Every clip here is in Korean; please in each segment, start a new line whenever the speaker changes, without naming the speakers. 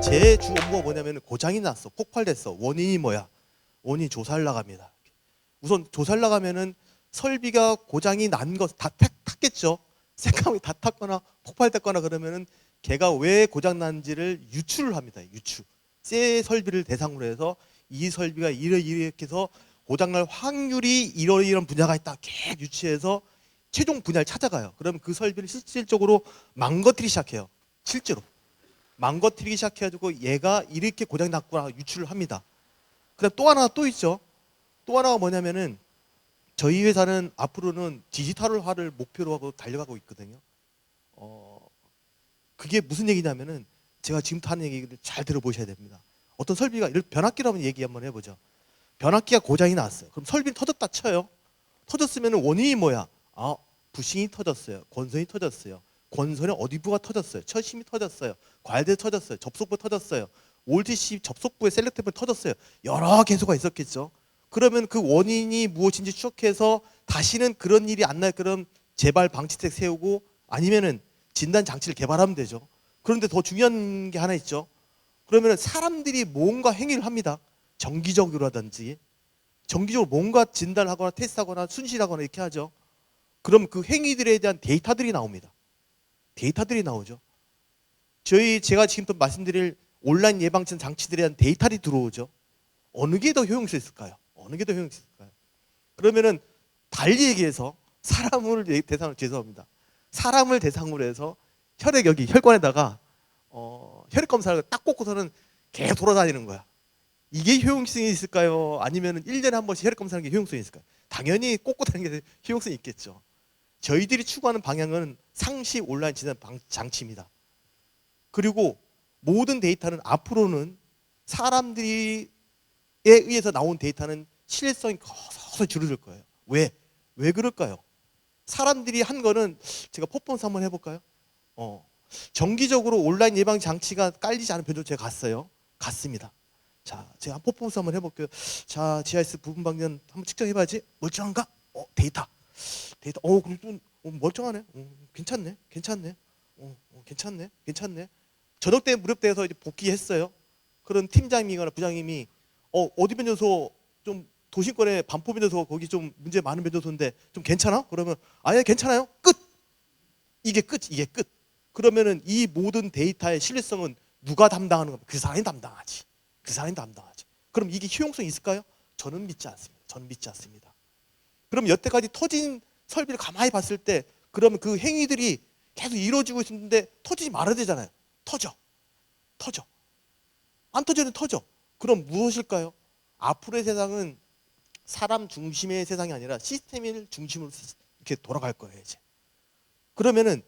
제 주 업무가 뭐냐면 고장이 났어, 폭발됐어. 원인이 뭐야? 원인 조사를 나갑니다. 우선 조사를 나가면은 설비가 고장이 난 것 다 탔겠죠. 새까맣게 다 탔거나 폭발됐거나 그러면은 걔가 왜 고장 난지를 유추를 합니다. 유추. 새 설비를 대상으로 해서 이 설비가 이렇게 해서 고장 날 확률이 이런 분야가 있다. 계속 유추해서 최종 분야를 찾아가요. 그러면 그 설비를 실질적으로 망가뜨리기 시작해요. 실제로. 망가뜨리기 시작해가지고 얘가 이렇게 고장이 났구나 유추를 합니다. 그다음 또 하나 또 있죠. 또 하나가 뭐냐면은 저희 회사는 앞으로는 디지털화를 목표로 하고 달려가고 있거든요. 그게 무슨 얘기냐면은 제가 지금부터 하는 얘기를 잘 들어보셔야 됩니다. 어떤 설비가 이런 변압기라는 얘기 한번 해보죠. 변압기가 고장이 났어요. 그럼 설비는 터졌다 쳐요. 터졌으면 원인이 뭐야? 아, 부싱이 터졌어요. 권선이 터졌어요. 권선의 어디 부가 터졌어요. 철심이 터졌어요. 과열대 터졌어요. 접속부 터졌어요. 올드C 접속부의 셀렉터부 터졌어요. 여러 개소가 있었겠죠. 그러면 그 원인이 무엇인지 추적해서 다시는 그런 일이 안 날 그런 재발 방지책 세우고 아니면은 진단 장치를 개발하면 되죠. 그런데 더 중요한 게 하나 있죠. 그러면 사람들이 뭔가 행위를 합니다. 정기적으로라든지 정기적으로 뭔가 진단하거나 테스트하거나 순실하거나 이렇게 하죠. 그럼 그 행위들에 대한 데이터들이 나옵니다. 데이터들이 나오죠. 제가 지금 또 말씀드릴 온라인 예방전 장치들에 대한 데이터들이 들어오죠. 어느 게 더 효용성 있을까요? 어느 게 더 효용성 있을까요? 그러면은 달리 얘기해서 사람을 대상으로 죄송합니다. 사람을 대상으로 해서 혈액 여기 혈관에다가 혈액 검사를 딱 꽂고서는 계속 돌아다니는 거야. 이게 효용성이 있을까요? 아니면 1년에 한 번씩 혈액 검사하는 게 효용성이 있을까요? 당연히 꽂고 다니는 게 효용성이 있겠죠. 저희들이 추구하는 방향은 상시 온라인 진단 장치입니다. 그리고 모든 데이터는 앞으로는 사람들이 의해서 나온 데이터는 신뢰성이 서서히 줄어들 거예요. 왜? 왜 그럴까요? 사람들이 한 거는 제가 퍼포먼스 한번 해볼까요? 정기적으로 온라인 예방 장치가 깔리지 않은 변조 제가 갔습니다. 자, 제가 퍼포먼스 한번 해볼게요. 자, GIS 부분 방면 한번 측정해봐야지. 멀쩡한가? 데이터. 그래도 멀쩡하네. 괜찮네. 괜찮네. 괜찮네. 저녁 때 무렵대에서 이제 복귀했어요. 그런 팀장님이거나 부장님이 어디 변조소 좀 도심권에 반포 변조소 거기 좀 문제 많은 변조소인데 좀 괜찮아? 그러면 아예 괜찮아요. 끝. 이게 끝. 그러면은 이 모든 데이터의 신뢰성은 누가 담당하는 겁니까? 그 사람이 담당하지. 그럼 이게 효용성이 있을까요? 저는 믿지 않습니다. 그럼 여태까지 터진 설비를 가만히 봤을 때 그러면 그 행위들이 계속 이루어지고 있는데 터지지 말아야 되잖아요. 터져. 안 터지면 터져. 그럼 무엇일까요? 앞으로의 세상은 사람 중심의 세상이 아니라 시스템을 중심으로 이렇게 돌아갈 거예요, 이제. 그러면은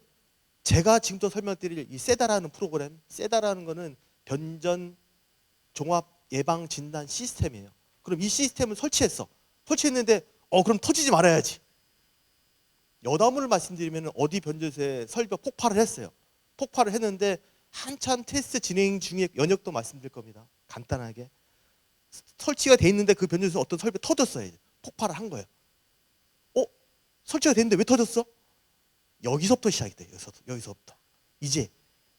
제가 지금부터 설명드릴 이 세다라는 프로그램, 세다라는 거는 변전 종합 예방 진단 시스템이에요. 그럼 이 시스템을 설치했는데 그럼 터지지 말아야지. 여담을 말씀드리면 어디 변조소에 설비가 폭발을 했어요. 폭발을 했는데 한참 테스트 진행 중에 연역도 말씀드릴 겁니다. 간단하게. 설치가 돼 있는데 그 변조소에 어떤 설비가 터졌어요. 폭발을 한 거예요. 설치가 됐는데 왜 터졌어? 여기서부터 시작이 돼요. 여기서부터. 이제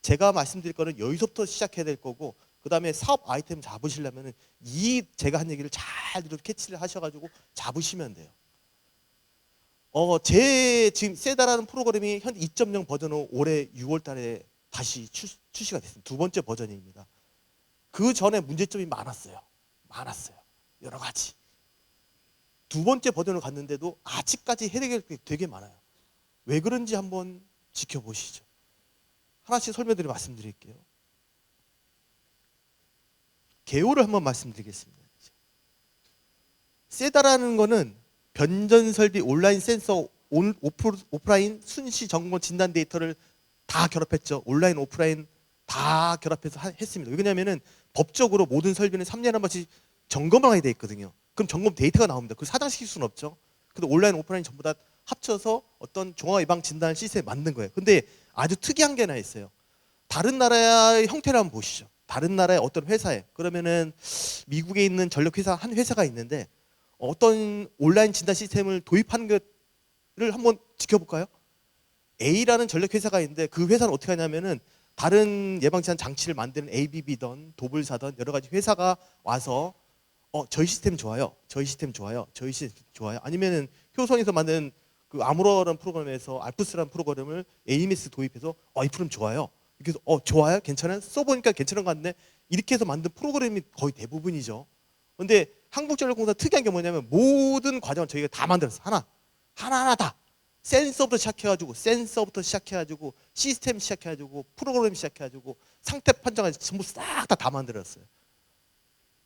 제가 말씀드릴 거는 여기서부터 시작해야 될 거고 그 다음에 사업 아이템 잡으시려면 제가 한 얘기를 잘 캐치를 하셔가지고 잡으시면 돼요. 제 지금 세다라는 프로그램이 현 2.0 버전으로 올해 6월 달에 다시 출시가 됐습니다. 두 번째 버전입니다. 그 전에 문제점이 많았어요. 여러 가지. 두 번째 버전으로 갔는데도 아직까지 해결될 게 되게 많아요. 왜 그런지 한번 지켜보시죠. 하나씩 설명드리고 말씀드릴게요. 개요를 한번 말씀드리겠습니다. 세다라는 거는 변전 설비 온라인 센서 오프라인 순시 점검 진단 데이터를 다 결합했죠. 온라인 오프라인 다 결합해서 했습니다. 왜냐하면 법적으로 모든 설비는 3년에 한 번씩 점검을 하게 돼 있거든요. 그럼 점검 데이터가 나옵니다. 그걸 사장시킬 수는 없죠. 근데 온라인 오프라인 전부 다 합쳐서 어떤 종합 예방 진단 시스템을 만든 거예요. 근데 아주 특이한 게 하나 있어요. 다른 나라의 형태를 한번 보시죠. 다른 나라의 어떤 회사에 그러면은 미국에 있는 전력 회사 한 회사가 있는데 어떤 온라인 진단 시스템을 도입하는 것을 한번 지켜볼까요? A라는 전력 회사가 있는데 그 회사는 어떻게 하냐면은 다른 예방치한 장치를 만드는 ABB든 도블사든 여러 가지 회사가 와서 저희 시스템 좋아요. 저희 시스템 좋아요. 저희 시스템 좋아요. 아니면은 효성에서 만든 그 아무러라는 프로그램에서 알프스라는 프로그램을 AMS 도입해서 이 프로그램 좋아요. 이렇게 해서 좋아요. 괜찮아요. 써보니까 괜찮은 것 같네. 이렇게 해서 만든 프로그램이 거의 대부분이죠. 근데 한국전력공사 특이한 게 뭐냐면 모든 과정을 저희가 다 만들었어. 하나하나 다. 센서부터 시작해가지고 시스템 시작해가지고 프로그램 시작해가지고 상태 판정까지 전부 싹 다 만들었어요.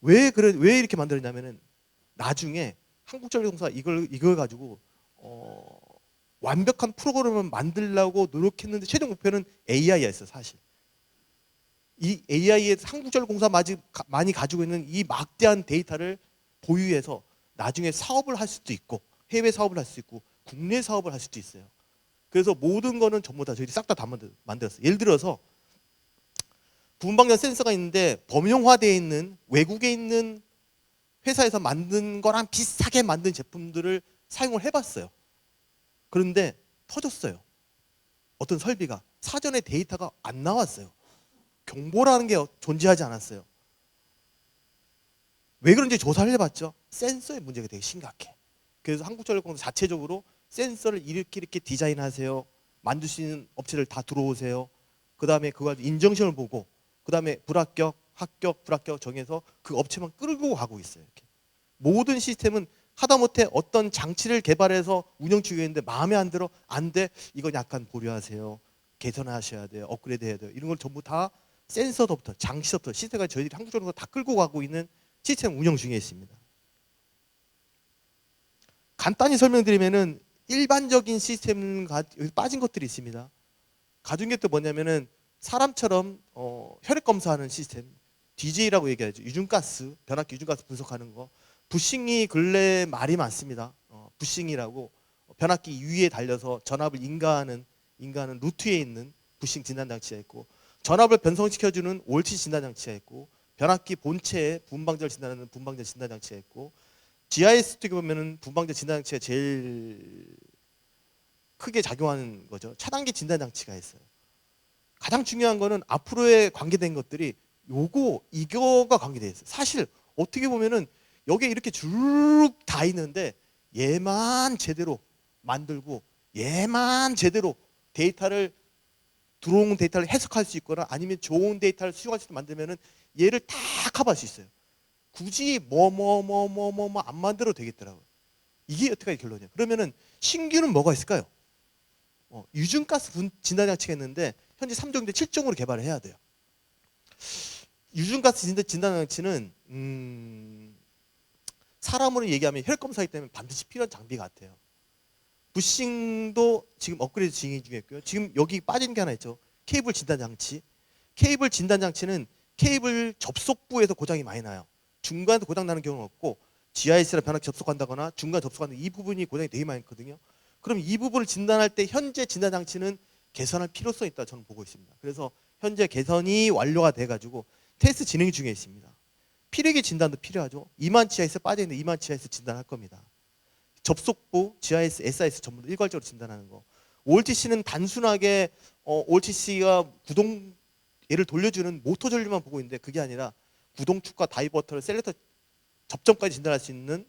왜 이렇게 만들었냐면은 나중에 한국전력공사 이걸 가지고 완벽한 프로그램을 만들려고 노력했는데 최종 목표는 AI였어요, 사실. 이 AI에 한국전력공사 많이 가지고 있는 이 막대한 데이터를 보유해서 나중에 사업을 할 수도 있고 해외 사업을 할 수 있고 국내 사업을 할 수도 있어요. 그래서 모든 거는 전부 다 저희들이 싹 다 만들었어요. 예를 들어서 부분방전 센서가 있는데 범용화되어 있는 외국에 있는 회사에서 만든 거랑 비슷하게 만든 제품들을 사용을 해봤어요. 그런데 터졌어요. 어떤 설비가 사전에 데이터가 안 나왔어요. 경보라는 게 존재하지 않았어요. 왜 그런지 조사를 해봤죠. 센서의 문제가 되게 심각해. 그래서 한국전력공사 자체적으로 센서를 이렇게 디자인하세요. 만들 수 있는 업체들 다 들어오세요. 그 다음에 그거 인정시험을 보고 그 다음에 합격, 불합격 정해서 그 업체만 끌고 가고 있어요. 이렇게. 모든 시스템은 하다못해 어떤 장치를 개발해서 운영 중이었는데 마음에 안 들어, 안 돼, 이건 약간 보류하세요. 개선하셔야 돼요. 업그레이드 해야 돼요. 이런 걸 전부 다 센서부터 장치부터 시스템까지 저희들이 한국전력공사 다 끌고 가고 있는 시스템 운영 중에 있습니다. 간단히 설명드리면은 일반적인 시스템 여기 빠진 것들이 있습니다. 가진 게 또 뭐냐면은 사람처럼 혈액 검사하는 시스템, DJ라고 얘기하죠. 유증가스, 변압기 유증가스 분석하는 거. 부싱이 근래 말이 많습니다. 부싱이라고 변압기 위에 달려서 전압을 인가하는 루트에 있는 부싱 진단 장치가 있고, 전압을 변성시켜주는 올치 진단 장치가 있고, 변압기 본체에 분방전을 진단하는 분방전 진단 장치가 있고, GIS 쪽에 보면은 분방전 진단 장치가 제일 크게 작용하는 거죠. 차단기 진단 장치가 있어요. 가장 중요한 거는 앞으로에 관계된 것들이 이거가 관계되어 있어요. 사실 어떻게 보면은 여기에 이렇게 쭉 다 있는데 얘만 제대로 만들고 얘만 제대로 들어온 데이터를 해석할 수 있거나 아니면 좋은 데이터를 수용할 수 있도록 만들면은 얘를 다 커버할 수 있어요. 굳이 안 만들어도 되겠더라고요. 이게 어떻게 결론이에요. 그러면은 신규는 뭐가 있을까요? 유증가스 진단 장치가 있는데 현재 3종인데 7종으로 개발을 해야 돼요. 유증가스 진단 장치는 사람으로 얘기하면 혈액 검사이기 때문에 반드시 필요한 장비 같아요. 부싱도 지금 업그레이드 진행 중에 있고요. 지금 여기 빠진 게 하나 있죠. 케이블 진단 장치. 케이블 진단 장치는 케이블 접속부에서 고장이 많이 나요. 중간에서 고장 나는 경우는 없고 GIS랑 변압기 접속한다거나 중간 접속하는 이 부분이 고장이 되게 많이 있거든요. 그럼 이 부분을 진단할 때 현재 진단 장치는 개선할 필요성이 있다 저는 보고 있습니다. 그래서 현재 개선이 완료가 돼가지고 테스트 진행 중에 있습니다. 피레기 진단도 필요하죠. 2만 GIS 빠져있는 2만 GIS 진단할 겁니다. 접속부, GIS, SIS 전부 일괄적으로 진단하는 거. OLTC는 단순하게 OLTC가 구동 얘를 돌려주는 모터 전류만 보고 있는데 그게 아니라 구동축과 다이버터를 셀렉터 접점까지 진단할 수 있는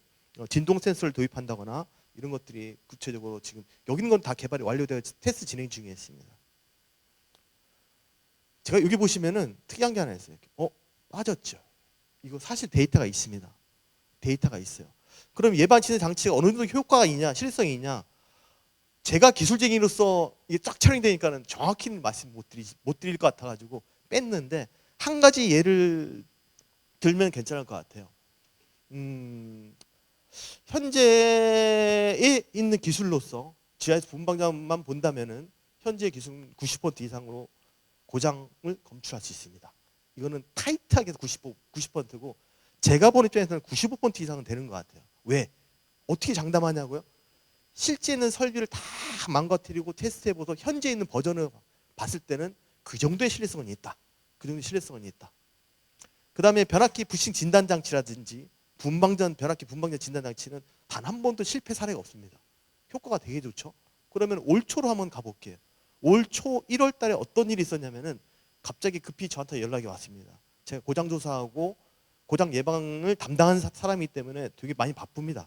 진동 센서를 도입한다거나 이런 것들이 구체적으로 지금 여기 있는 건 다 개발이 완료되어 테스트 진행 중에 있습니다. 제가 여기 보시면은 특이한 게 하나 있어요. 빠졌죠. 이거 사실 데이터가 있습니다. 데이터가 있어요. 그럼 예방치는 장치가 어느 정도 효과가 있냐, 실성이 있냐? 제가 기술쟁이로서 이게 쫙 촬영되니까는 정확히는 말씀 못 드릴 것 같아가지고 뺐는데 한 가지 예를 들면 괜찮을 것 같아요. 현재에 있는 기술로서 GIS 분방장만 본다면은 현재 기술 90% 이상으로 고장을 검출할 수 있습니다. 이거는 타이트하게 90%고 제가 본 입장에서는 95% 이상은 되는 것 같아요. 왜? 어떻게 장담하냐고요? 실제 있는 설비를 다 망가뜨리고 테스트해보서 현재 있는 버전을 봤을 때는 그 정도의 신뢰성은 있다. 그 정도의 신뢰성은 있다. 그 다음에 변압기 부싱 진단 장치라든지 변압기 분방전 진단 장치는 단 한 번도 실패 사례가 없습니다. 효과가 되게 좋죠. 그러면 올 초로 한번 가볼게요. 올 초 1월 달에 어떤 일이 있었냐면은 갑자기 급히 저한테 연락이 왔습니다. 제가 고장 조사하고 고장 예방을 담당한 사람이기 때문에 되게 많이 바쁩니다.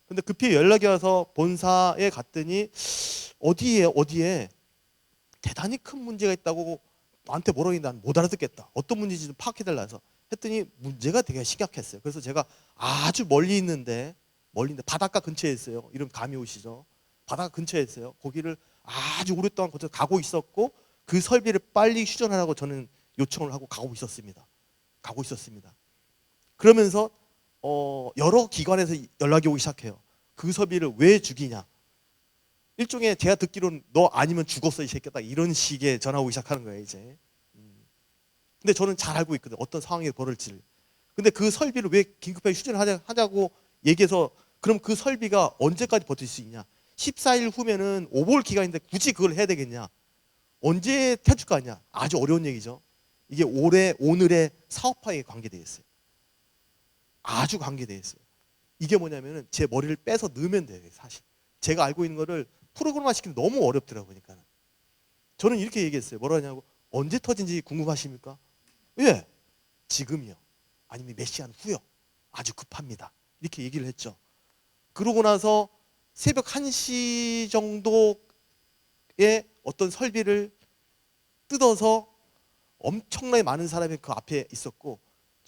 근데 급히 연락이 와서 본사에 갔더니 어디에 대단히 큰 문제가 있다고 나한테 뭐라고 했는지 난 못 알아듣겠다. 어떤 문제인지 좀 파악해달라 해서 했더니 문제가 되게 심각했어요. 그래서 제가 아주 멀리 있는데 바닷가 근처에 있어요. 이름 감이 오시죠? 바닷가 근처에 있어요. 거기를 아주 오랫동안 거쳐 가고 있었고 그 설비를 빨리 휴전하라고 저는 요청을 하고 가고 있었습니다. 그러면서 여러 기관에서 연락이 오기 시작해요. 그 설비를 왜 죽이냐? 일종의 제가 듣기로는 너 아니면 죽었어 이 새끼야, 이런 식의 전화 오기 시작하는 거예요 이제. 근데 저는 잘 알고 있거든요. 어떤 상황이 벌어질지를. 근데 그 설비를 왜 긴급하게 휴전을 하자고 얘기해서 그럼 그 설비가 언제까지 버틸 수 있냐? 14일 후면은 5개월 기간인데 굳이 그걸 해야 되겠냐? 언제 켜줄 거 아니야? 아주 어려운 얘기죠. 이게 오늘의 사업화에 관계되어 있어요. 아주 관계되어 있어요. 이게 뭐냐면은 제 머리를 빼서 넣으면 돼요 사실. 제가 알고 있는 거를 프로그램화 시키면 너무 어렵더라고요. 그러니까 저는 이렇게 얘기했어요. 뭐라 하냐고, 언제 터진지 궁금하십니까? 예, 지금이요. 아니면 몇 시간 후요. 아주 급합니다. 이렇게 얘기를 했죠. 그러고 나서 새벽 1시 정도에 어떤 설비를 뜯어서 엄청나게 많은 사람이 그 앞에 있었고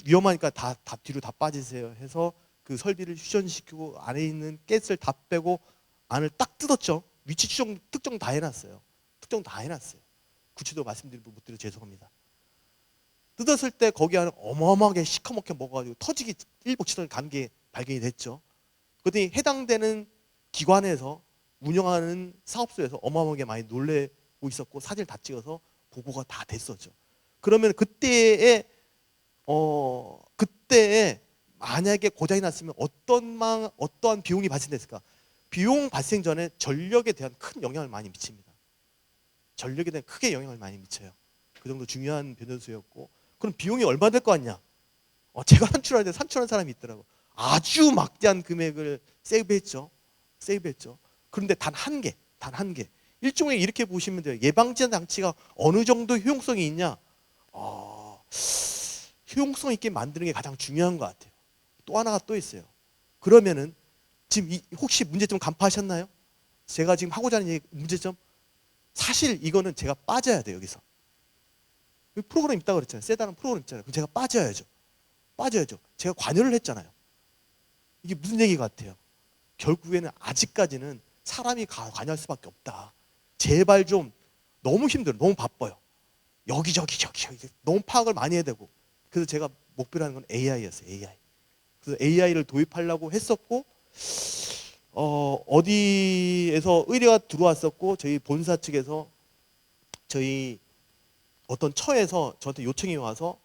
위험하니까 다 뒤로 다 빠지세요 해서 그 설비를 휴전시키고 안에 있는 가스를 다 빼고 안을 딱 뜯었죠. 위치 특정 다 해놨어요. 구체적으로 말씀드리지 못드려 죄송합니다. 뜯었을 때 거기 안에 어마어마하게 시커멓게 먹어가지고 터지기 일보 직전에 간 게 발견이 됐죠. 그랬더니 해당되는 기관에서 운영하는 사업소에서 어마어마하게 많이 놀래고 있었고 사진을 다 찍어서 보고가 다 됐었죠. 그러면 그때에 만약에 고장이 났으면 어떠한 비용이 발생됐을까? 비용 발생 전에 전력에 대한 큰 영향을 많이 미칩니다. 전력에 대한 크게 영향을 많이 미쳐요. 그 정도 중요한 변수였고, 그럼 비용이 얼마 될 거 아니냐? 제가 산출하는데 산출한 사람이 있더라고. 아주 막대한 금액을 세이브했죠. 그런데 단 한 개. 일종의 이렇게 보시면 돼요. 예방지원 장치가 어느 정도 효용성이 있냐? 효용성 있게 만드는 게 가장 중요한 것 같아요. 또 하나가 또 있어요. 그러면은 지금 혹시 문제점 간파하셨나요? 제가 지금 하고자 하는 문제점, 사실 이거는 제가 빠져야 돼요. 여기서 프로그램 있다고 그랬잖아요. 세다는 프로그램 있잖아요. 그럼 제가 빠져야죠. 제가 관여를 했잖아요. 이게 무슨 얘기 같아요? 결국에는 아직까지는 사람이 관여할 수밖에 없다. 제발 좀, 너무 힘들어요. 너무 바빠요. 여기저기 너무 파악을 많이 해야 되고. 그래서 제가 목표로 하는 건 AI였어요. AI. 그래서 AI를 도입하려고 했었고, 어디에서 의뢰가 들어왔었고, 저희 본사 측에서 저희 어떤 처에서 저한테 요청이 와서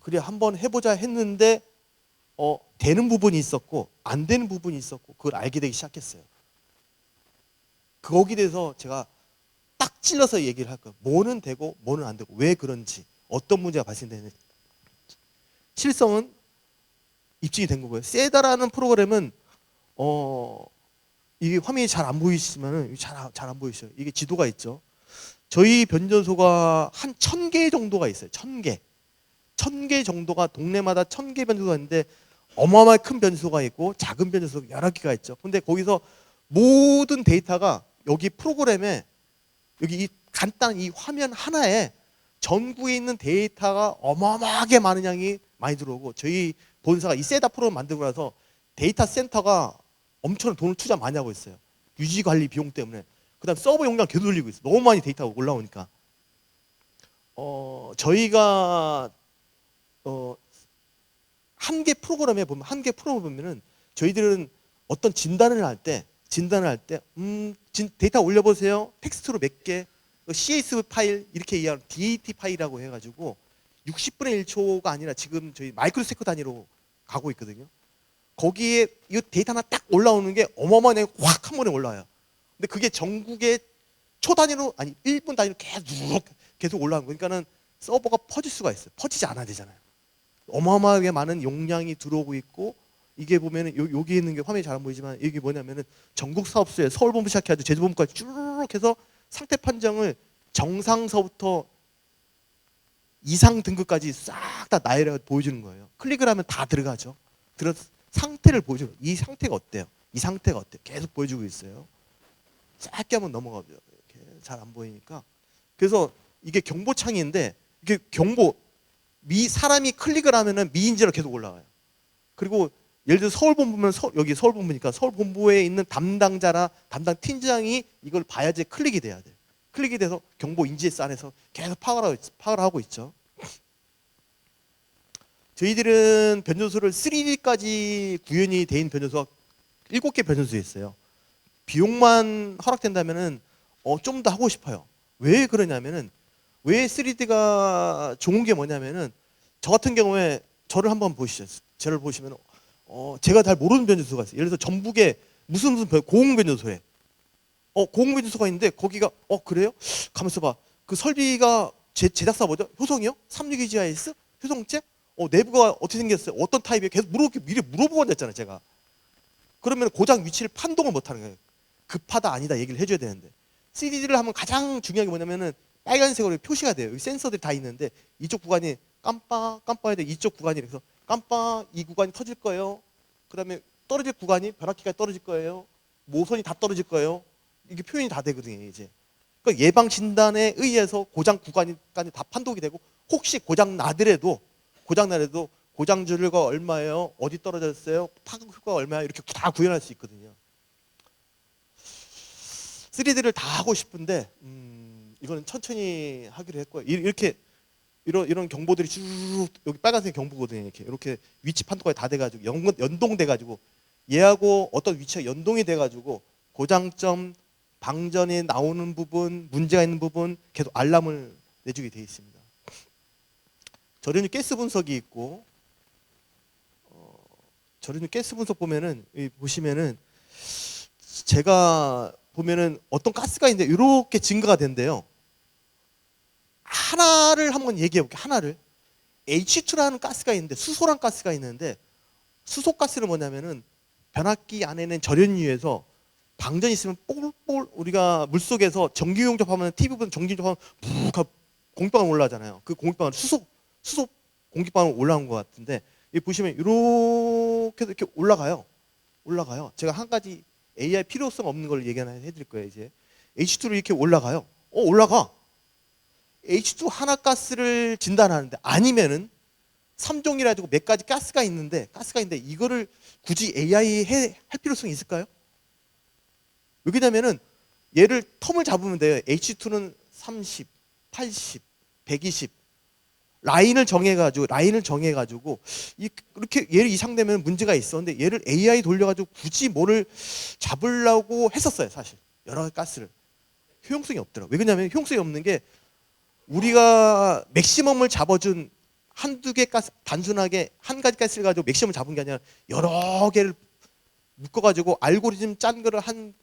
그래 한번 해보자 했는데 되는 부분이 있었고 안 되는 부분이 있었고 그걸 알게 되기 시작했어요. 거기에 대해서 제가 딱 찔러서 얘기를 할 거예요. 뭐는 되고 뭐는 안 되고 왜 그런지, 어떤 문제가 발생되는지. 실성은 입증이 된 거고요. 세다라는 프로그램은 이게 화면이 잘 안 보이시지만은 잘 안 보이셔요. 이게 지도가 있죠. 저희 변전소가 한 1000개 정도가 있어요. 1000개 정도가, 동네마다 1000개 변소가 있는데 어마어마하게 큰 변소가 있고 작은 변소가 여러 개가 있죠. 근데 거기서 모든 데이터가 여기 프로그램에, 여기 이 간단한 이 화면 하나에 전국에 있는 데이터가 어마어마하게 많은 양이 많이 들어오고, 저희 본사가 이 세다 프로그램 만들고 나서 데이터 센터가 엄청난 돈을 투자 많이 하고 있어요. 유지 관리 비용 때문에. 그 다음 서버 용량 계속 돌리고 있어요. 너무 많이 데이터가 올라오니까. 저희가 한 개 프로그램에 보면은 저희들은 어떤 진단을 할 때 데이터 올려보세요. 텍스트로 몇 개, CSV 파일 이렇게 이해하는 DAT 파일이라고 해가지고 60분의 1초가 아니라 지금 저희 마이크로세컨드 단위로 가고 있거든요. 거기에 이 데이터 하나 딱 올라오는 게 어마어마하게 확 한 번에 올라와요. 근데 그게 전국에 초 단위로, 아니 1분 단위로 계속 올라오는 거예요. 그러니까는 서버가 퍼질 수가 있어요. 퍼지지 않아야 되잖아요. 어마어마하게 많은 용량이 들어오고 있고, 이게 보면은 여기 있는 게 화면이 잘 안 보이지만 이게 뭐냐면은 전국 사업소에 서울본부 시작해가지고 제주본부까지 쭈르륵 해서 상태 판정을 정상서부터 이상 등급까지 싹 다 나열해 보여주는 거예요. 클릭을 하면 다 들어가죠. 상태를 보여주는 거예요. 이 상태가 어때요? 이 상태가 어때요? 계속 보여주고 있어요. 짧게 한번 넘어가죠. 이렇게 잘 안 보이니까. 그래서 이게 경보창인데 이게 사람이 클릭을 하면은 미인지로 계속 올라가요. 그리고 예를 들어 서울본부면 여기 서울본부니까 서울본부에 있는 담당자나 담당 팀장이 이걸 봐야지 클릭이 돼야 돼요. 클릭이 돼서 경보 인지S 안에서 계속 파악을 하고 있죠. 저희들은 변조소를 3D까지 구현이 돼 있는 변조소가 7개 변조소에 있어요. 비용만 허락된다면은 좀 더 하고 싶어요. 왜 그러냐면은 왜 3D가 좋은 게 뭐냐면은 저 같은 경우에 저를 한번 보시죠. 저를 보시면 제가 잘 모르는 변조소가 있어요. 예를 들어서 전북에 무슨 고흥 변조소에 고흥 변조소가 있는데 거기가 그래요? 가만있어 봐. 그 설비가 제작사 뭐죠? 효성이요? 362GIS? 효성제? 내부가 어떻게 생겼어요? 어떤 타입이에요? 계속 미리 물어보고 앉았잖아요, 제가. 그러면 고장 위치를 판독을 못 하는 거예요. 급하다 아니다 얘기를 해줘야 되는데 3D를 하면 가장 중요한 게 뭐냐면은 빨간색으로 표시가 돼요. 여기 센서들이 다 있는데 이쪽 구간이 깜빡해야 돼. 이쪽 구간이 그래서 깜빡 이 구간이 터질 거예요. 그 다음에 떨어질 구간이 변압기가 떨어질 거예요. 모선이 다 떨어질 거예요. 이게 표현이 다 되거든요, 이제. 그러니까 예방 진단에 의해서 고장 구간까지 다 판독이 되고 혹시 고장 나더라도 고장 줄과 얼마예요? 어디 떨어졌어요? 파급 효과가 얼마예요? 이렇게 다 구현할 수 있거든요. 3D를 다 하고 싶은데 이거는 천천히 하기로 했고요. 이런 경보들이 쭉 여기 빨간색 경보거든요. 이렇게 위치 판독이 다 돼가지고 연동돼가지고 얘하고 어떤 위치가 연동이 돼가지고 고장점, 방전이 나오는 부분, 문제가 있는 부분 계속 알람을 내주게 돼 있습니다. 저련유 가스 분석이 있고 저련유 가스 분석 보시면은 제가 보면은 어떤 가스가 있는데 이렇게 증가가 된대요. 하나를 한번 얘기해 볼게요. 하나를 H2라는 가스가 있는데 수소란 가스가 있는데 수소가스는 뭐냐면은 변압기 안에는 저련유에서 방전이 있으면 뽀글뽀글 우리가 물속에서 전기 용접하면 TV 보면 전기 용접하면 푹 공기방울 올라가잖아요. 그 공기방울 수소 공기방울 올라온 것 같은데 여기 보시면 이렇게 올라가요. 제가 한 가지 AI 필요성 없는 걸 얘기 하나 해드릴 거예요. 이제 H2로 이렇게 올라가요. 올라가. H2 하나 가스를 진단하는데 아니면은 3종이라 가지고 몇 가지 가스가 있는데 이거를 굳이 AI 할 필요성이 있을까요? 왜냐면은 얘를 텀을 잡으면 돼요. H2는 30, 80, 120 라인을 정해가지고 이렇게 얘를 이상되면 문제가 있어. 근데 얘를 AI 돌려가지고 굳이 뭐를 잡으려고 했었어요. 사실 여러 가스를 효용성이 없더라고요. 왜냐면 효용성이 없는 게 우리가 맥시멈을 잡아준 한두 개 가스, 단순하게 한 가지 가스를 가지고 맥시멈을 잡은 게 아니라 여러 개를 묶어가지고 알고리즘 짠 거를 한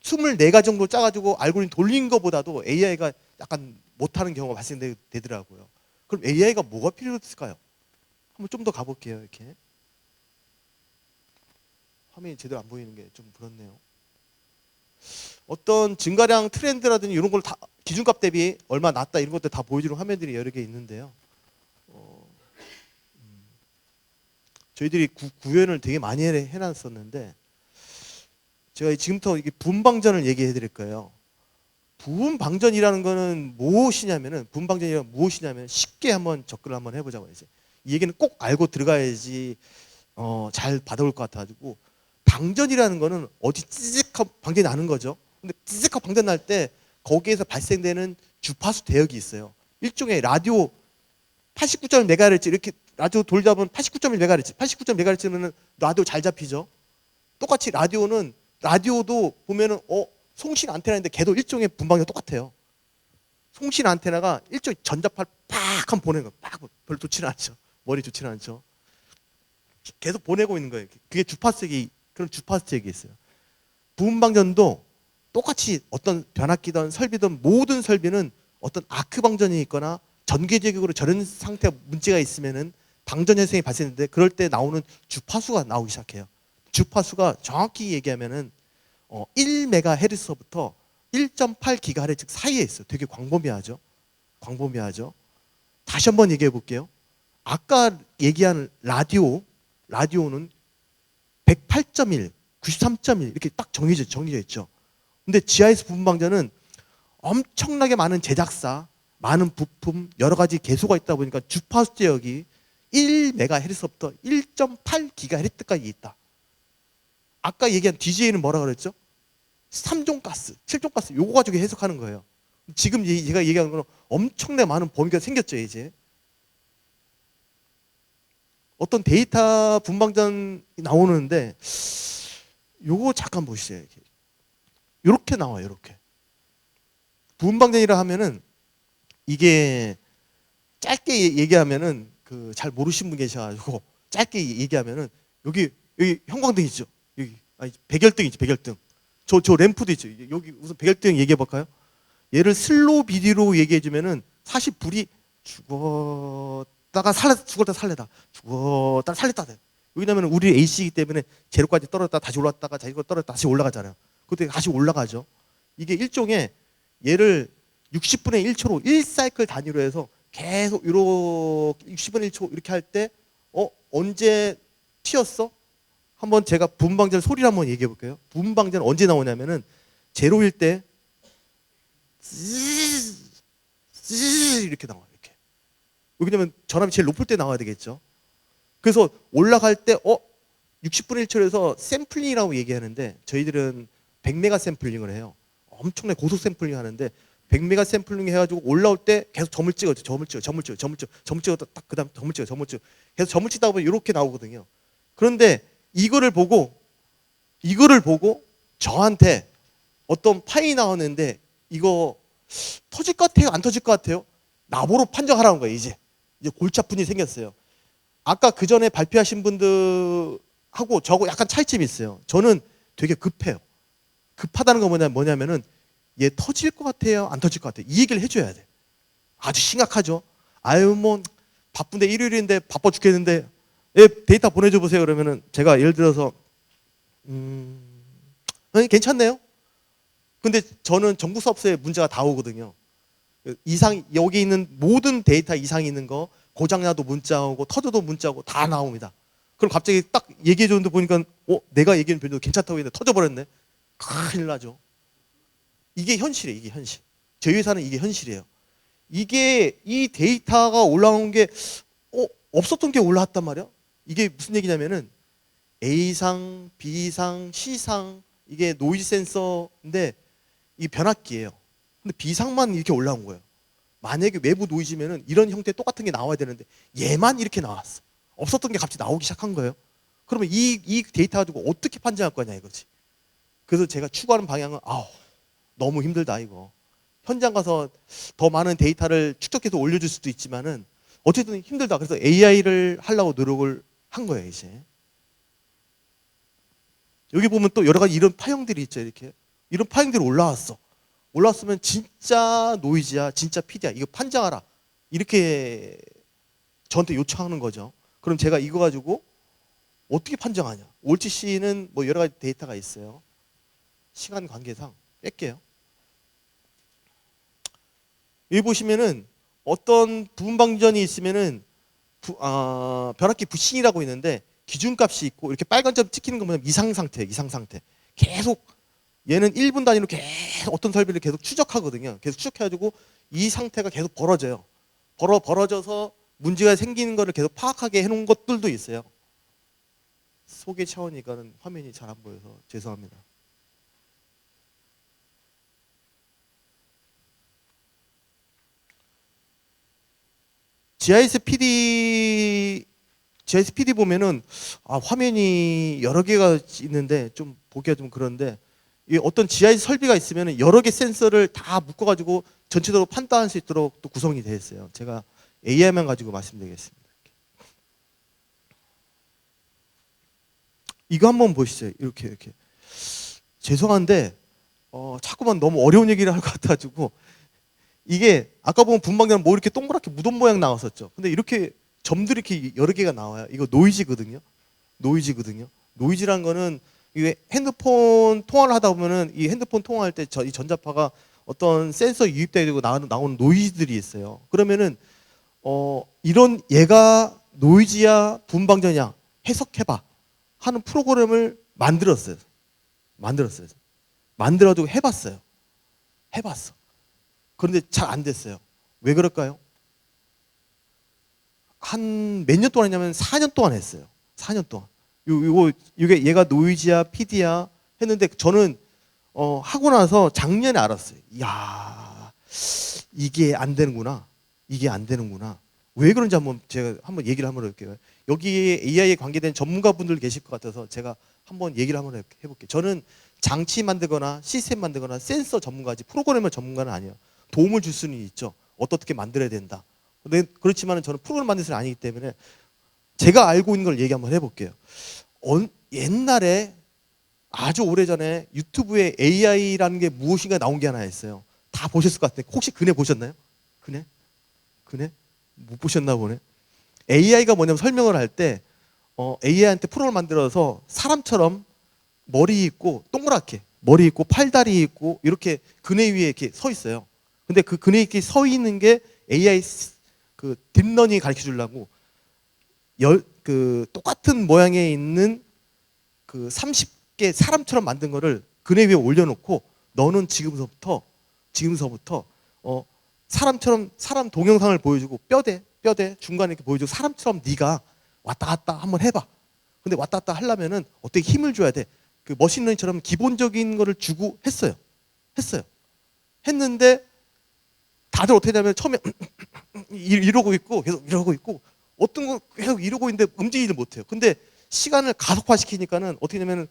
24가지 정도 짜가지고 알고리즘 돌린 것보다도 AI가 약간 못하는 경우가 발생되더라고요. 그럼 AI가 뭐가 필요했을까요? 한번 좀 더 가볼게요. 이렇게 화면이 제대로 안 보이는 게 좀 그렇네요. 어떤 증가량 트렌드라든지 이런 걸 다 기준값 대비 얼마 낮다 이런 것들 다 보여주는 화면들이 여러 개 있는데요. 저희들이 구현을 되게 많이 해놨었는데 제가 지금부터 이게 분방전을 얘기해 드릴 거예요. 분방전이라는 거는 무엇이냐면은 쉽게 한번 접근을 한번 해보자고 이제 이 얘기는 꼭 알고 들어가야지 잘 받아올 것 같아가지고 방전이라는 거는 어디 찌직한 방전이 나는 거죠. 근데 찌직한 방전 날 때 거기에서 발생되는 주파수 대역이 있어요. 일종의 라디오 89.1MHz 이렇게 라디오 돌다 보면 89.1MHz면은 라디오 잘 잡히죠. 똑같이 라디오도 보면은 송신 안테나인데 걔도 일종의 분방이 똑같아요. 송신 안테나가 일종의 전자파를 팍 하면 보내는 거예요. 팍 별로 좋지는 않죠. 머리 좋지는 않죠. 계속 보내고 있는 거예요. 그게 그런 주파수색이 있어요. 부분방전도 똑같이 어떤 변압기든 설비든 모든 설비는 어떤 아크 방전이 있거나 전기적으로 저런 상태 문제가 있으면은 방전 현상이 발생하는데 그럴 때 나오는 주파수가 나오기 시작해요. 주파수가 정확히 얘기하면은 1MHz부터 1.8GHz 사이에 있어요. 되게 광범위하죠. 다시 한번 얘기해 볼게요. 아까 얘기한 라디오는 108.1, 93.1 이렇게 딱 정해져 있죠. 근데 GIS 부분방전은 엄청나게 많은 제작사, 많은 부품, 여러 가지 개소가 있다 보니까 주파수 제역이 1MHz부터 1.8GHz까지 있다. 아까 얘기한 DJ는 뭐라 그랬죠? 3종 가스, 7종 가스 요거 가지고 해석하는 거예요. 지금 제가 얘기하는 건 엄청나게 많은 범위가 생겼죠, 이제. 어떤 데이터 분방전이 나오는데 요거 잠깐 보시죠. 이렇게 나와요, 이렇게. 분방전이라 하면은 이게 짧게 얘기하면은 그 잘 모르신 분 계셔가지고 짧게 얘기하면은 여기 형광등 있죠. 여기 아니 백열등 있죠, 백열등. 저 램프도 있죠. 여기 우선 백열등 얘기해 볼까요? 얘를 슬로우 비디오로 얘기해 주면은 사실 불이 죽었다가 살렸다. 왜냐면 우리 AC이기 때문에 제로까지 떨어졌다 다시 올랐다가 자기가 떨어졌다 다시 올라가잖아요. 그때 다시 올라가죠. 이게 일종의 얘를 60분의 1초로 1사이클 단위로 해서 계속 이렇게 60분의 1초 이렇게 할 때 언제 튀었어? 한번 제가 분방전 소리를 한번 얘기해 볼게요. 분방전 언제 나오냐면은 제로일 때 이렇게 나와요. 이렇게. 왜냐면 전압이 제일 높을 때 나와야 되겠죠. 그래서 올라갈 때 60분의 1초에서 샘플링이라고 얘기하는데 저희들은 100메가 샘플링을 해요. 엄청나게 고속 샘플링 하는데 100메가 샘플링 해가지고 올라올 때 계속 점을 찍었죠. 점을 찍었다 딱 그다음 점을 찍어. 계속 점을 찍다 보면 이렇게 나오거든요. 그런데 이거를 보고 저한테 어떤 파일이 나왔는데 이거 터질 것 같아요? 안 터질 것 같아요? 나보고 판정하라는 거예요. 이제 골치 아픈 일이 생겼어요. 아까 그 전에 발표하신 분들하고 저하고 약간 차이점이 있어요. 저는 되게 급해요. 급하다는 건 뭐냐면은 얘 터질 것 같아요? 안 터질 것 같아요? 이 얘기를 해줘야 돼. 아주 심각하죠. 아유 뭐 바쁜데 일요일인데 바빠 죽겠는데 데이터 보내줘 보세요. 그러면은 제가 예를 들어서 괜찮네요. 근데 저는 정부 사업소에 문제가 다 오거든요. 여기 있는 모든 데이터 이상이 있는 거 고장나도 문자 오고 터져도 문자 오고 다 나옵니다. 그럼 갑자기 딱 얘기해 줬는데 보니까 내가 얘기한 변도 괜찮다고 했는데 터져버렸네. 큰일 나죠. 이게 현실이에요. 이게 현실. 저희 회사는 이게 현실이에요. 이게 이 데이터가 올라온 게 없었던 게 올라왔단 말이야. 이게 무슨 얘기냐면은 A상, B상, C상 이게 노이즈 센서인데 이게 변압기예요. 근데 B상만 이렇게 올라온 거예요. 만약에 외부 노이즈면은 이런 형태 똑같은 게 나와야 되는데 얘만 이렇게 나왔어. 없었던 게 갑자기 나오기 시작한 거예요. 그러면 이 데이터 가지고 어떻게 판정할 거냐 이거지. 그래서 제가 추구하는 방향은 너무 힘들다 이거. 현장 가서 더 많은 데이터를 축적해서 올려줄 수도 있지만은 어쨌든 힘들다. 그래서 AI를 하려고 노력을 한 거예요 이제. 여기 보면 또 여러 가지 이런 파형들이 있죠. 이렇게 이런 파형들이 올라왔으면 진짜 노이즈야 진짜 PD야 이거 판정하라 이렇게 저한테 요청하는 거죠. 그럼 제가 이거 가지고 어떻게 판정하냐. OTC는 뭐 여러 가지 데이터가 있어요. 시간 관계상 뺄게요. 여기 보시면은 어떤 부분방전이 있으면은 변압기 부싱이라고 있는데 기준값이 있고 이렇게 빨간 점 찍히는 거 보면 이상 상태. 계속 얘는 1분 단위로 계속 어떤 설비를 계속 추적하거든요. 계속 추적해가지고 이 상태가 계속 벌어져요. 벌어져서 문제가 생기는 거를 계속 파악하게 해놓은 것들도 있어요. 소개 차원이니까는 화면이 잘 안 보여서 죄송합니다. GIS PD 보면은 화면이 여러 개가 있는데 좀 보기가 좀 그런데 이 어떤 GIS 설비가 있으면 여러 개 센서를 다 묶어가지고 전체적으로 판단할 수 있도록 또 구성이 되어 있어요. 제가 AI만 가지고 말씀드리겠습니다. 이거 한번 보시죠. 이렇게 죄송한데 자꾸만 너무 어려운 얘기를 할 것 같아가지고 이게 아까 보면 분방대는 뭐 이렇게 동그랗게 무덤 모양 나왔었죠. 근데 이렇게 점들이 이렇게 여러 개가 나와요. 이거 노이즈거든요. 노이즈란 거는 이게 핸드폰 통화를 하다 보면은 이 핸드폰 통화할 때 이 전자파가 어떤 센서 유입되고 나오는 노이즈들이 있어요. 그러면은 이런 얘가 노이즈야 분방전이야 해석해봐 하는 프로그램을 만들었어요. 만들어두고 해봤어요. 해봤어. 그런데 잘 안 됐어요. 왜 그럴까요? 한 몇 년 동안 했냐면 4년 동안 했어요. 4년 동안. 이게 얘가 노이즈야 PD야 했는데 저는 하고 나서 작년에 알았어요. 이야, 이게 안 되는구나. 이게 안 되는구나. 왜 그런지 제가 한번 얘기를 한번 해볼게요. 여기에 AI에 관계된 전문가분들 계실 것 같아서 제가 한번 얘기를 한번 해볼게요. 저는 장치 만들거나 시스템 만들거나 센서 전문가지 프로그래머 전문가는 아니에요. 도움을 줄 수는 있죠. 어떻게 만들어야 된다. 근데 그렇지만 저는 프로그램 만드는 사람이 아니기 때문에 제가 알고 있는 걸 얘기 한번 해볼게요. 옛날에 아주 오래전에 유튜브에 AI라는 게 무엇인가 나온 게 하나 있어요. 다 보셨을 것 같은데 혹시 그네 보셨나요? 그네? 못 보셨나 보네. AI가 뭐냐면 설명을 할 때 AI한테 프로그램을 만들어서 사람처럼 머리 있고 동그랗게 머리 있고 팔다리 있고 이렇게 그네 위에 이렇게 서 있어요. 근데 그 그네 이렇게 서 있는 게 AI 그 딥러닝이 가르쳐 주려고 그 똑같은 모양에 있는 그 30개 사람처럼 만든 거를 그네 위에 올려놓고 너는 지금서부터 사람처럼 사람 동영상을 보여주고 뼈대 중간에 이렇게 보여주고 사람처럼 네가 왔다 갔다 한번 해봐. 근데 왔다 갔다 하려면은 어떻게 힘을 줘야 돼. 그 머신러닝처럼 기본적인 거를 주고 했어요. 했는데 다들 어떻게 하냐면 처음에 이러고 있고 계속 이러고 있고 어떤 거 계속 이러고 있는데 움직이지 못해요. 근데 시간을 가속화시키니까는 어떻게 되냐면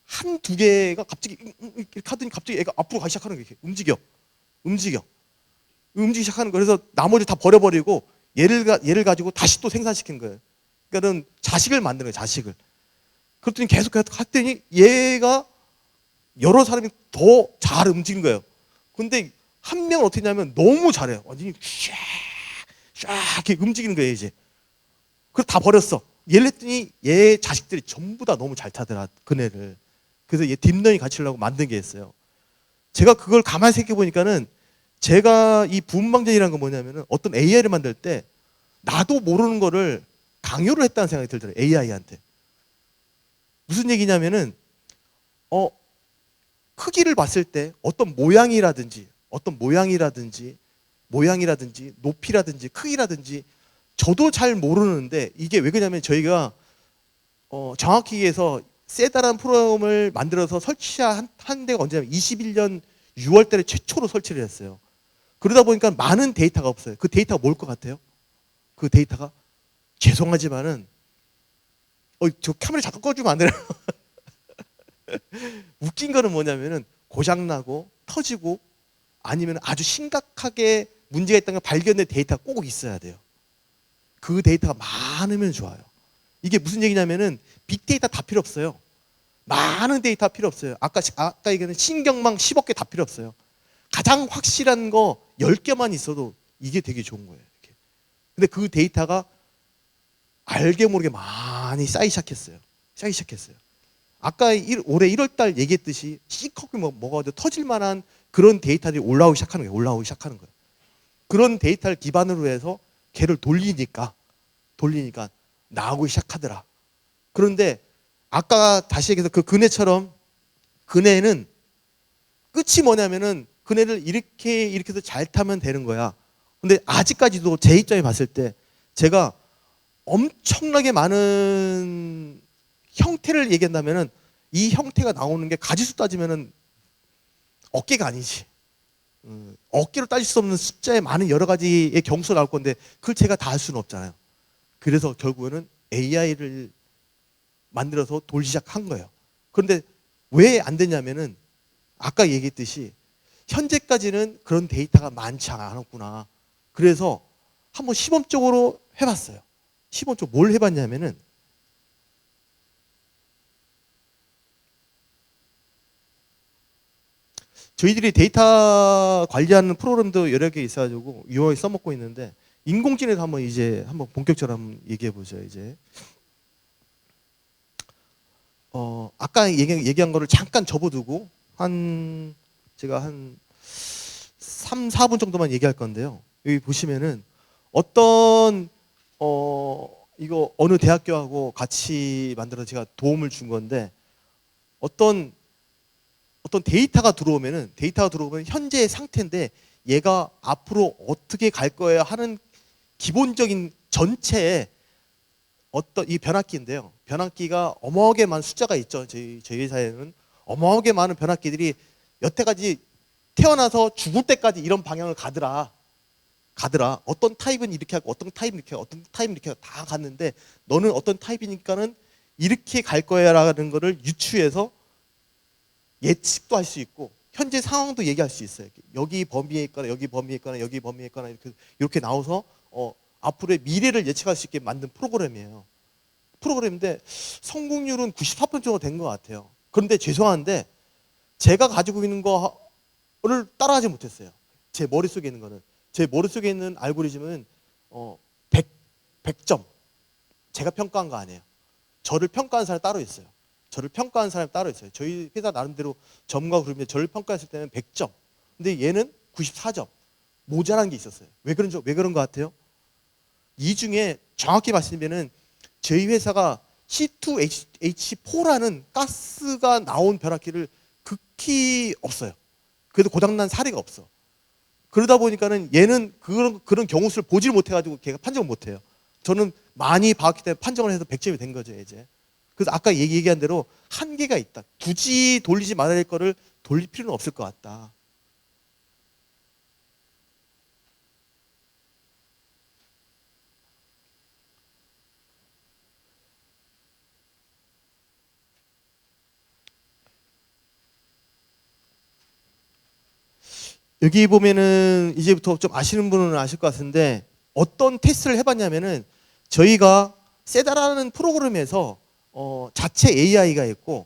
한 두 개가 갑자기 이렇게 하더니 갑자기 애가 앞으로 가기 시작하는 거예요. 움직이기 시작하는 거예요. 그래서 나머지 다 버려버리고 얘를 가지고 다시 또 생산시킨 거예요. 그러니까는 자식을 만드는 거예요. 자식을. 그랬더니 계속 했더니 얘가 여러 사람이 더 잘 움직이는 거예요. 근데 한 명은 어떻게 하냐면 너무 잘해요. 완전히 쫙 이렇게 움직이는 거예요, 이제. 그래서 다 버렸어. 얘를 했더니 얘 자식들이 전부 다 너무 잘 타더라, 그네를. 그래서 얘 딥러닝 가르치려고 만든 게 있어요. 제가 그걸 가만히 생각해 보니까는 제가 이 분방전이라는 건 뭐냐면은 어떤 AI를 만들 때 나도 모르는 거를 강요를 했다는 생각이 들더라고요, AI한테. 무슨 얘기냐면은 크기를 봤을 때 어떤 모양이라든지 높이라든지 크기라든지 저도 잘 모르는데 이게 왜 그러냐면 저희가 정확히 얘기해서 세다라는 프로그램을 만들어서 설치한 데가 언제냐면 21년 6월 달에 최초로 설치를 했어요. 그러다 보니까 많은 데이터가 없어요. 그 데이터가 뭘 것 같아요? 그 데이터가 죄송하지만은 저 카메라 잠깐 꺼주면 안 되나요? 웃긴 거는 뭐냐면은 고장나고 터지고 아니면 아주 심각하게 문제가 있다는 걸 발견된 데이터가 꼭 있어야 돼요. 그 데이터가 많으면 좋아요. 이게 무슨 얘기냐면은 빅데이터 다 필요 없어요. 많은 데이터 필요 없어요. 아까 얘기한 신경망 10억 개 다 필요 없어요. 가장 확실한 거 10개만 있어도 이게 되게 좋은 거예요. 이렇게. 근데 그 데이터가 알게 모르게 많이 쌓이기 시작했어요. 아까 올해 1월 달 얘기했듯이 시커멓게 먹어도 터질 만한 그런 데이터들이 올라오기 시작하는 거예요. 그런 데이터를 기반으로 해서 걔를 돌리니까 나오기 시작하더라. 그런데 아까 다시 얘기해서 그 그네처럼 그네는 끝이 뭐냐면은 그네를 이렇게 해서 잘 타면 되는 거야. 근데 아직까지도 제 입장에 봤을 때 제가 엄청나게 많은 형태를 얘기한다면은 이 형태가 나오는 게 가지수 따지면은 어깨가 아니지. 어깨로 따질 수 없는 숫자의 많은 여러 가지의 경수가 나올 건데 그걸 제가 다 할 수는 없잖아요. 그래서 결국에는 AI를 만들어서 돌기 시작한 거예요. 그런데 왜 안 되냐면은 아까 얘기했듯이 현재까지는 그런 데이터가 많지 않았구나. 그래서 한번 시범적으로 해봤어요. 시범적으로 뭘 해봤냐면은 저희들이 데이터 관리하는 프로그램도 여러 개 있어가지고 유용하게 써먹고 있는데 인공지능에서 한번 본격적으로 한번 얘기해 보죠. 이제 아까 얘기한 거를 잠깐 접어두고 제가 한 3, 4분 정도만 얘기할 건데요. 여기 보시면은 어떤 이거 어느 대학교하고 같이 만들어서 제가 도움을 준 건데 어떤 데이터가 들어오면 현재의 상태인데 얘가 앞으로 어떻게 갈 거야 하는 기본적인 전체에 어떤 이 변압기인데요. 변압기가 어마어마하게 많은 숫자가 있죠. 저희 회사에는 어마어마하게 많은 변압기들이 여태까지 태어나서 죽을 때까지 이런 방향을 가더라. 어떤 타입은 이렇게 하고 어떤 타입은 이렇게 하고 어떤 타입은 이렇게 하고 다 갔는데 너는 어떤 타입이니까는 이렇게 갈 거야라는 거를 유추해서 예측도 할 수 있고 현재 상황도 얘기할 수 있어요. 여기 범위에 있거나 여기 범위에 있거나 여기 범위에 있거나 이렇게 나와서 앞으로의 미래를 예측할 수 있게 만든 프로그램이에요. 프로그램인데 성공률은 94% 정도 된 것 같아요. 그런데 죄송한데 제가 가지고 있는 거를 따라하지 못했어요. 제 머릿속에 있는 거는. 제 머릿속에 있는 알고리즘은 100점. 제가 평가한 거 아니에요. 저를 평가한 사람이 따로 있어요. 저희 회사 나름대로 전문가 그룹인데 저를 평가했을 때는 100점. 근데 얘는 94점. 모자란 게 있었어요. 왜 그런 것 같아요? 이 중에 정확히 말씀드리면 저희 회사가 C2H4라는 가스가 나온 변압기를 극히 없어요. 그래도 고장난 사례가 없어. 그러다 보니까는 얘는 그런 경우 수를 보질 못해가지고 걔가 판정을 못해요. 저는 많이 봤기 때문에 판정을 해서 100점이 된 거죠, 이제. 그래서 아까 얘기한 대로 한계가 있다. 굳이 돌리지 말아야 될 거를 돌릴 필요는 없을 것 같다. 여기 보면은 이제부터 좀 아시는 분은 아실 것 같은데 어떤 테스트를 해봤냐면은 저희가 세다라는 프로그램에서 자체 AI가 있고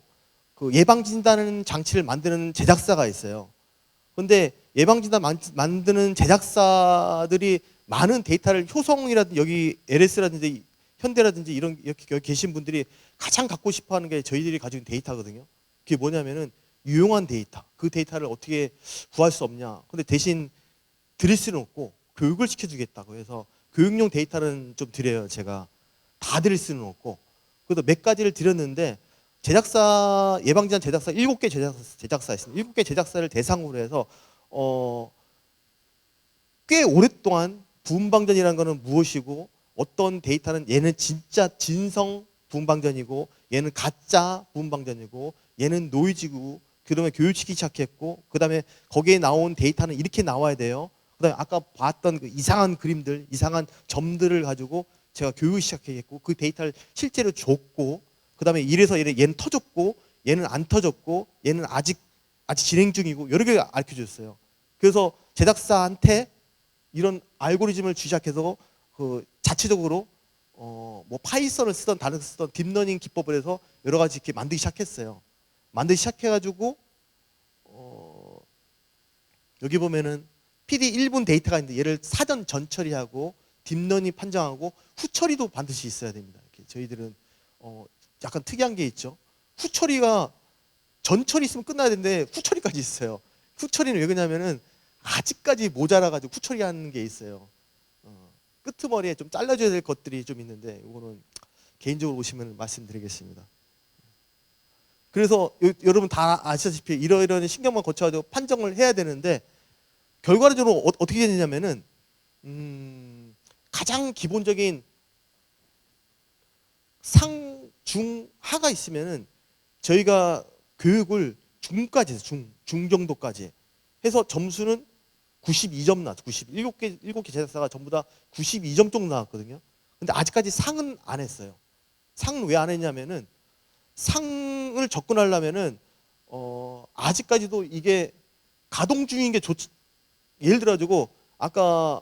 그 예방진단 장치를 만드는 제작사가 있어요. 근데 예방진단 만드는 제작사들이 많은 데이터를 효성이라든지 여기 LS라든지 현대라든지 이런 여기 계신 분들이 가장 갖고 싶어하는 게 저희들이 가지고 있는 데이터거든요. 그게 뭐냐면은 유용한 데이터. 그 데이터를 어떻게 구할 수 없냐. 근데 대신 드릴 수는 없고 교육을 시켜주겠다고 해서 교육용 데이터는 좀 드려요. 제가 다 드릴 수는 없고 그래서 몇 가지를 드렸는데 제작사 예방진단 제작사 7개 제작사 있습니다. 7개 제작사를 대상으로 해서 꽤 오랫동안 부음방전이라는 것은 무엇이고 어떤 데이터는 얘는 진짜 진성 부음방전이고 얘는 가짜 부음방전이고 얘는 노이즈고 그다음에 교육시키기 시작했고 그다음에 거기에 나온 데이터는 이렇게 나와야 돼요. 그다음에 아까 봤던 그 이상한 그림들, 이상한 점들을 가지고 제가 교육을 시작했고 그 데이터를 실제로 줬고 그다음에 이래서 얘는 터졌고 얘는 안 터졌고 얘는 아직 진행 중이고 여러 개 알려줬어요. 그래서 제작사한테 이런 알고리즘을 주시작해서 그 자체적으로 뭐 파이썬을 쓰던 다른 쓰던 딥러닝 기법을 해서 여러 가지 이렇게 만들기 시작했어요. 만들기 시작해가지고 여기 보면은 PD 1분 데이터가 있는데 얘를 사전 전 처리하고 딥러닝 판정하고 후 처리도 반드시 있어야 됩니다. 이렇게 저희들은 약간 특이한 게 있죠. 후 처리가 전 처리 있으면 끝나야 되는데 후 처리까지 있어요. 후 처리는 왜 그러냐면은 아직까지 모자라가지고 후 처리하는 게 있어요. 끄트머리에 좀 잘라줘야 될 것들이 좀 있는데 이거는 개인적으로 오시면 말씀드리겠습니다. 그래서 여러분 다 아시다시피 이러이러한 신경만 거쳐가지고 판정을 해야 되는데 결과적으로 어떻게 되냐면은 가장 기본적인 상, 중, 하가 있으면은 저희가 교육을 중까지 해서 중 정도까지 해서 점수는 92점 나왔어. 7개 제작사가 전부 다 92점 정도 나왔거든요. 근데 아직까지 상은 안 했어요. 상은 왜 안 했냐면은 상을 접근하려면은 아직까지도 이게 가동 중인 게 좋지. 예를 들어 가지고 아까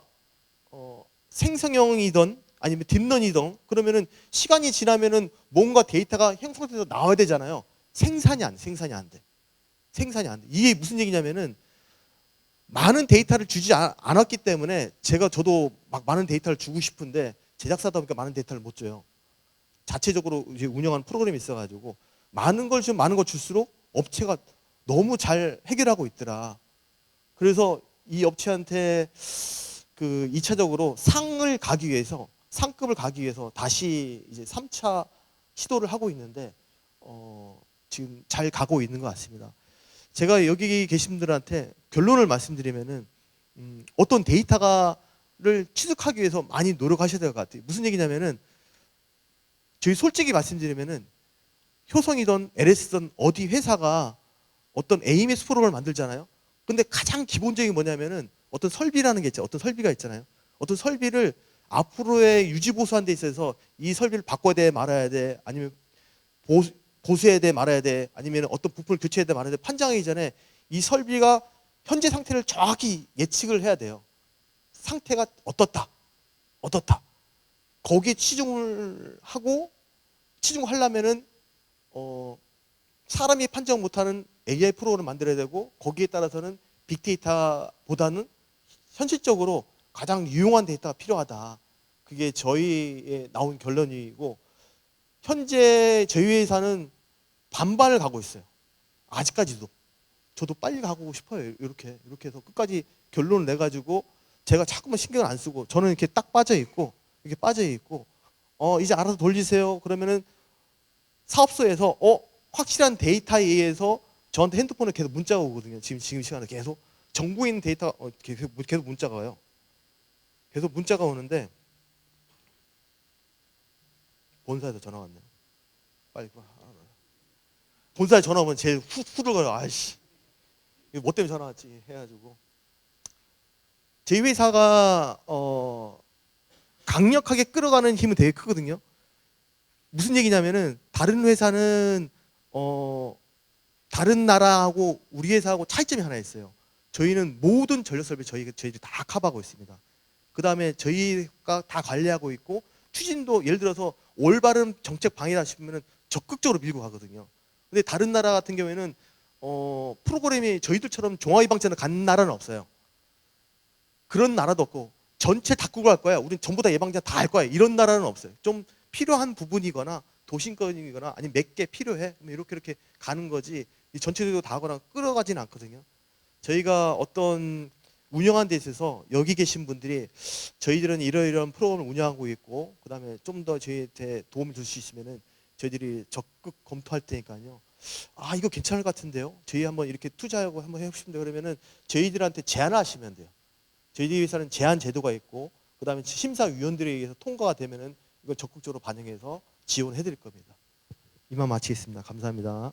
생성형이던 아니면 딥런이던 그러면은 시간이 지나면은 뭔가 데이터가 형성돼서 나와야 되잖아요. 생산이 안 돼. 이게 무슨 얘기냐면은 많은 데이터를 주지 않았기 때문에 저도 막 많은 데이터를 주고 싶은데 제작사다 보니까 많은 데이터를 못 줘요. 자체적으로 이제 운영하는 프로그램이 있어가지고 많은 걸 줄수록 업체가 너무 잘 해결하고 있더라. 그래서 이 업체한테 그 2차적으로 상을 가기 위해서 상급을 가기 위해서 다시 이제 3차 시도를 하고 있는데 지금 잘 가고 있는 것 같습니다. 제가 여기 계신 분들한테 결론을 말씀드리면은 어떤 데이터가를 취득하기 위해서 많이 노력하셔야 될 것 같아요. 무슨 얘기냐면은 저희 솔직히 말씀드리면은 효성이든 LS든 어디 회사가 어떤 AMS 프로그램을 만들잖아요. 근데 가장 기본적인 게 뭐냐면은 어떤 설비라는 게 있죠. 어떤 설비가 있잖아요. 어떤 설비를 앞으로의 유지 보수하는 데 있어서 이 설비를 바꿔야 돼 말아야 돼 아니면 보수해야 돼 말아야 돼 아니면 어떤 부품을 교체해야 돼 말아야 돼 판정하기 전에 이 설비가 현재 상태를 정확히 예측을 해야 돼요. 상태가 어떻다 거기에 치중을 하고 치중하려면은 사람이 판정 못하는 AI 프로그램을 만들어야 되고 거기에 따라서는 빅데이터보다는 현실적으로 가장 유용한 데이터가 필요하다. 그게 저희의 나온 결론이고 현재 저희 회사는 반반을 가고 있어요. 아직까지도. 저도 빨리 가고 싶어요. 이렇게 해서 끝까지 결론을 내가지고 제가 자꾸만 신경을 안 쓰고 저는 이렇게 딱 빠져 있고 이제 알아서 돌리세요. 그러면은 사업소에서 확실한 데이터에 의해서 저한테 핸드폰에 계속 문자가 오거든요. 지금 시간에 계속 정보인 데이터가 계속 문자가 와요. 계속 문자가 오는데 본사에서 전화 왔네요. 빨리 본사에 전화 오면 제일 후들거려. 아이씨 이거 뭐 때문에 전화 왔지 해가지고 저희 회사가 강력하게 끌어가는 힘은 되게 크거든요. 무슨 얘기냐면은 다른 회사는 다른 나라하고 우리 회사하고 차이점이 하나 있어요. 저희는 모든 전력 설비 저희들이 다 커버하고 있습니다. 그 다음에 저희가 다 관리하고 있고 추진도 예를 들어서 올바른 정책 방해다 싶으면 적극적으로 밀고 가거든요. 근데 다른 나라 같은 경우에는 프로그램이 저희들처럼 종합예방전을 간 나라는 없어요. 그런 나라도 없고 전체 다 끌고 갈 거야. 우린 전부 다 예방전 다 할 거야. 이런 나라는 없어요. 좀 필요한 부분이거나 도심권이거나 아니면 몇 개 필요해. 이렇게 가는 거지. 전체적으로 다 하거나 끌어가지는 않거든요. 저희가 어떤 운영하는 데 있어서 여기 계신 분들이 저희들은 이러이러한 프로그램을 운영하고 있고 그다음에 좀 더 저희한테 도움을 줄 수 있으면은 저희들이 적극 검토할 테니까요. 아 이거 괜찮을 것 같은데요. 저희 한번 이렇게 투자하고 한번 해보시면 그러면은 저희들한테 제안하시면 돼요. 저희들 회사는 제한 제도가 있고 그다음에 심사위원들에 의해서 통과가 되면은 이걸 적극적으로 반영해서 지원해 드릴 겁니다. 이만 마치겠습니다. 감사합니다.